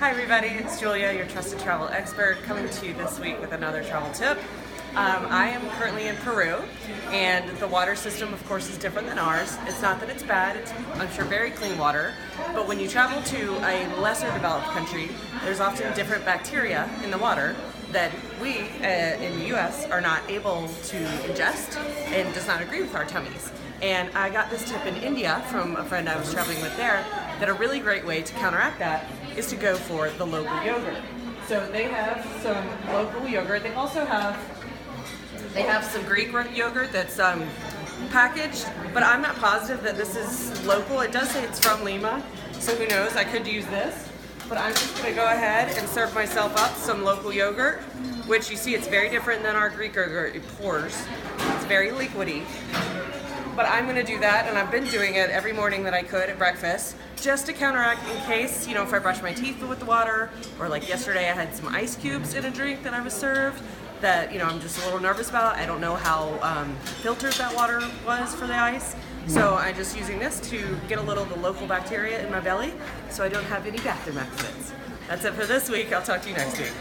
Hi everybody, it's Julia, your trusted travel expert, coming to you this week with another travel tip. I am currently in Peru, and the water system, of course, is different than ours. It's not that it's bad, it's, I'm sure, very clean water, but when you travel to a lesser developed country, there's often different bacteria in the water that we in the US are not able to ingest and does not agree with our tummies. And I got this tip in India from a friend I was traveling with there, that a really great way to counteract that is to go for the local yogurt. So they have some local yogurt. They also have some Greek yogurt that's packaged, but I'm not positive that this is local. It does say it's from Lima, so who knows, I could use this. But I'm just gonna go ahead and serve myself up some local yogurt, which you see it's very different than our Greek yogurt. It pours, it's very liquidy. But I'm gonna do that, and I've been doing it every morning that I could at breakfast, just to counteract in case, if I brush my teeth with the water, or like yesterday I had some ice cubes in a drink that I was served that, I'm just a little nervous about. I don't know how filtered that water was for the ice. So I'm just using this to get a little of the local bacteria in my belly so I don't have any bathroom accidents. That's it for this week. I'll talk to you next week.